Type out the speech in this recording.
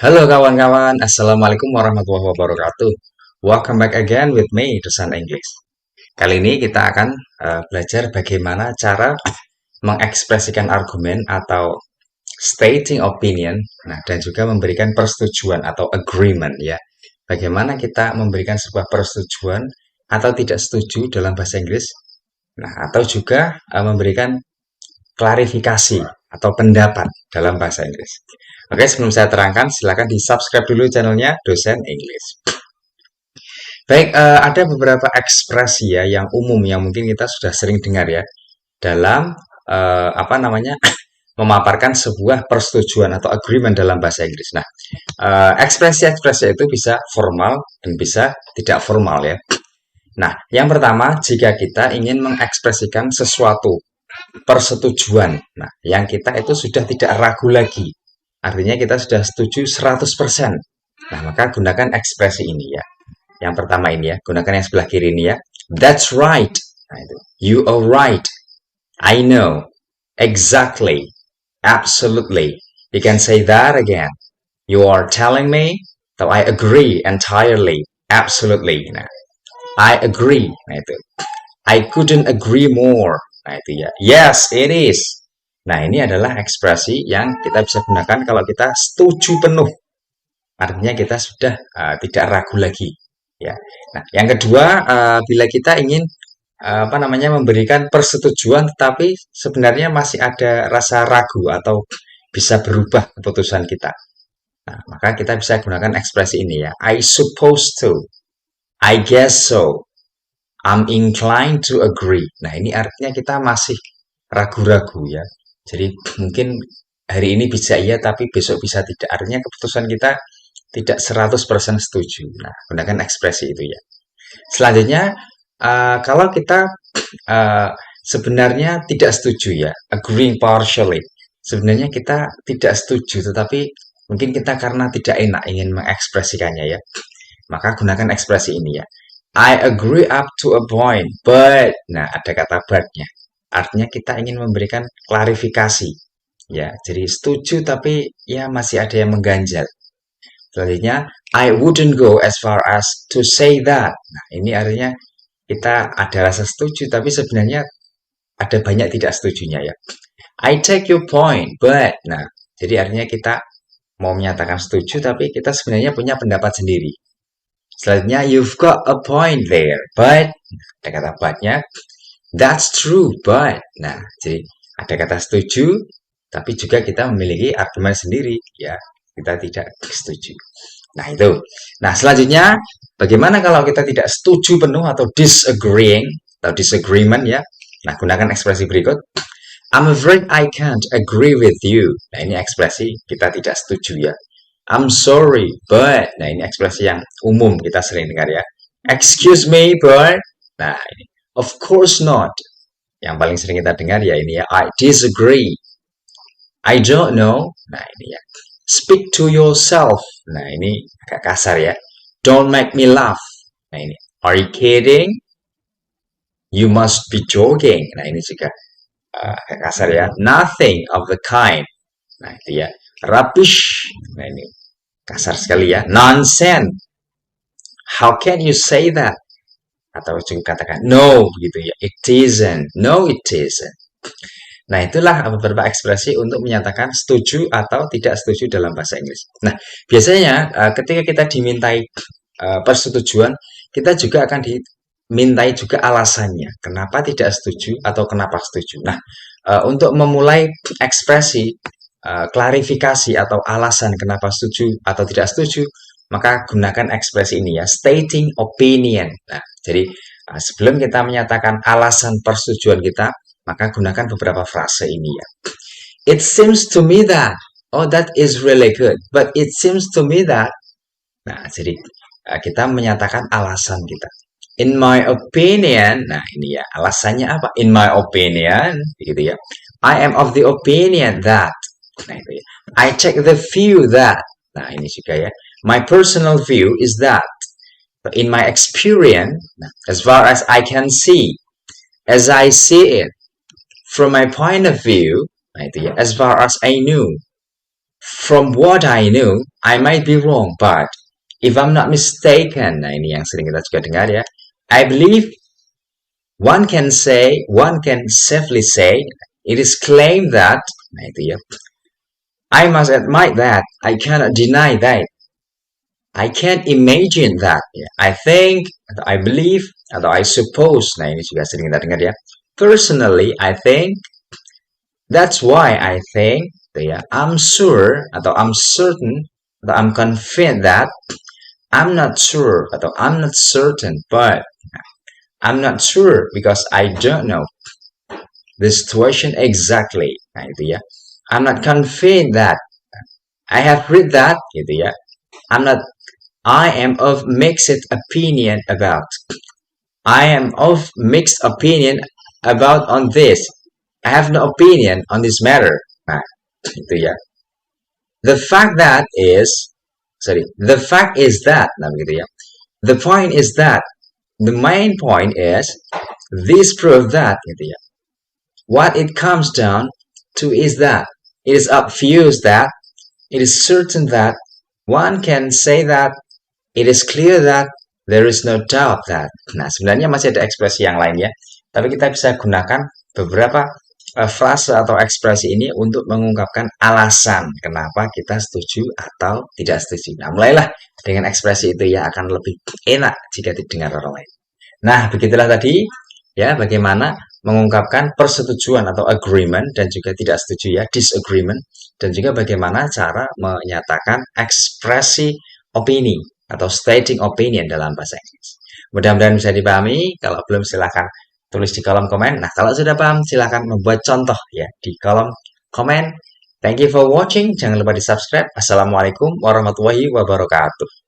Halo kawan-kawan, Assalamualaikum warahmatullahi wabarakatuh. Welcome back again with me, Dosen English. Kali ini kita akan belajar bagaimana cara mengekspresikan argumen atau stating opinion, nah dan juga memberikan persetujuan atau agreement ya. Bagaimana kita memberikan sebuah persetujuan atau tidak setuju dalam bahasa Inggris, nah atau juga memberikan klarifikasi atau pendapat dalam bahasa Inggris. Oke, sebelum saya terangkan, silakan di-subscribe dulu channelnya Dosen English. Baik, ada beberapa ekspresi ya yang umum yang mungkin kita sudah sering dengar ya dalam memaparkan sebuah persetujuan atau agreement dalam bahasa Inggris. Nah, ekspresi-ekspresi itu bisa formal dan bisa tidak formal ya. Nah, yang pertama, jika kita ingin mengekspresikan sesuatu persetujuan, nah yang kita itu sudah tidak ragu lagi. Artinya kita sudah setuju 100%. Nah, maka gunakan ekspresi ini ya. Yang pertama ini ya, gunakan yang sebelah kiri ini ya. That's right. Nah, itu. You are right. I know. Exactly. Absolutely. You can say that again. You are telling me. So I agree entirely. Absolutely. Nah, I agree. Nah, itu. I couldn't agree more. Nah, itu ya. Yes, it is. Nah, ini adalah ekspresi yang kita bisa gunakan kalau kita setuju penuh. Artinya kita sudah tidak ragu lagi. Ya. Nah, yang kedua, bila kita ingin memberikan persetujuan, tetapi sebenarnya masih ada rasa ragu atau bisa berubah keputusan kita. Nah, maka kita bisa gunakan ekspresi ini ya. I suppose to. I guess so. I'm inclined to agree. Nah, ini artinya kita masih ragu-ragu ya. Jadi mungkin hari ini bisa iya, tapi besok bisa tidak. Artinya keputusan kita tidak 100% setuju. Nah, gunakan ekspresi itu ya. Selanjutnya, kalau kita sebenarnya tidak setuju ya, agreeing partially. Sebenarnya kita tidak setuju, tetapi mungkin kita karena tidak enak ingin mengekspresikannya ya. Maka gunakan ekspresi ini ya. I agree up to a point, but, nah ada kata but-nya. Artinya kita ingin memberikan klarifikasi. Ya, jadi setuju tapi ya masih ada yang mengganjal. Selanjutnya, I wouldn't go as far as to say that. Nah, ini artinya kita ada rasa setuju tapi sebenarnya ada banyak tidak setujunya ya. I take your point, but. Nah, jadi artinya kita mau menyatakan setuju tapi kita sebenarnya punya pendapat sendiri. Selanjutnya, you've got a point there, but. Ada kata but-nya. That's true, but. Nah, jadi ada kata setuju, tapi juga kita memiliki argumen sendiri, ya. Kita tidak setuju. Nah, itu. Nah, selanjutnya, bagaimana kalau kita tidak setuju penuh atau disagreeing, atau disagreement, ya. Nah, gunakan ekspresi berikut. I'm afraid I can't agree with you. Nah, ini ekspresi kita tidak setuju, ya. I'm sorry, but. Nah, ini ekspresi yang umum kita sering dengar ya. Excuse me, but. Nah, ini. Of course not. Yang paling sering kita dengar ya ini ya. I disagree. I don't know. Nah, ini ya. Speak to yourself. Nah, ini agak kasar ya. Don't make me laugh. Nah, ini. Are you kidding? You must be joking. Nah, ini juga agak kasar ya. Nothing of the kind. Nah, itu ya. Rubbish. Nah, ini kasar sekali ya. Nonsense. How can you say that? Atau juga katakan no begitu ya. It isn't. No, it isn't. Nah, itulah beberapa ekspresi untuk menyatakan setuju atau tidak setuju dalam bahasa Inggris. Nah, biasanya ketika kita dimintai persetujuan, kita juga akan dimintai juga alasannya. Kenapa tidak setuju atau kenapa setuju. Nah, untuk memulai ekspresi klarifikasi atau alasan kenapa setuju atau tidak setuju, maka gunakan ekspresi ini ya, stating opinion. Nah, jadi sebelum kita menyatakan alasan persetujuan kita, maka gunakan beberapa frase ini ya. It seems to me that. Oh, that is really good. But it seems to me that. Nah, jadi kita menyatakan alasan kita. In my opinion. Nah, ini ya. Alasannya apa? In my opinion. Gitu ya. I am of the opinion that. Nah, itu ya. I take the view that. Nah, ini juga ya. My personal view is that. In my experience, as far as I can see, as I see it, from my point of view, nah itu ya, as far as I knew, From what I know, I might be wrong, but if I'm not mistaken, nah ini yang sering kita juga dengar ya. I believe one can safely say, it is claimed that, nah itu ya. I must admit that, I cannot deny that, I can't imagine that. Ya. I think, atau I believe, atau I suppose, nah ini juga sering kita dengar ya. Personally, I think, that's why I think, ya, I'm sure, atau I'm certain, atau I'm confident that, I'm not sure, atau I'm not certain, but I'm not sure because I don't know the situation exactly. Nah, itu ya. I'm not confident that I have read that, gitu ya. I am of mixed opinion about. I am of mixed opinion about on this. I have no opinion on this matter. Nah, itu ya. The fact that is, the fact is that, nah begitu ya. The point is that, the main point is, this proof that, gitu ya. What it comes down to is that, it is obvious that, it is certain that, one can say that, it is clear that, there is no doubt that. Nah, sebenarnya masih ada ekspresi yang lain ya. Tapi kita bisa gunakan beberapa frase atau ekspresi ini untuk mengungkapkan alasan kenapa kita setuju atau tidak setuju. Nah, mulailah dengan ekspresi itu ya, akan lebih enak jika didengar orang lain. Nah, begitulah tadi ya bagaimana mengungkapkan persetujuan atau agreement dan juga tidak setuju ya, disagreement, dan juga bagaimana cara menyatakan ekspresi opini atau stating opinion dalam bahasa Inggris. Mudah-mudahan bisa dipahami. Kalau belum silahkan tulis di kolom komen. Nah, kalau sudah paham silahkan membuat contoh ya di kolom komen. Thank you for watching. Jangan lupa di subscribe. Assalamualaikum warahmatullahi wabarakatuh.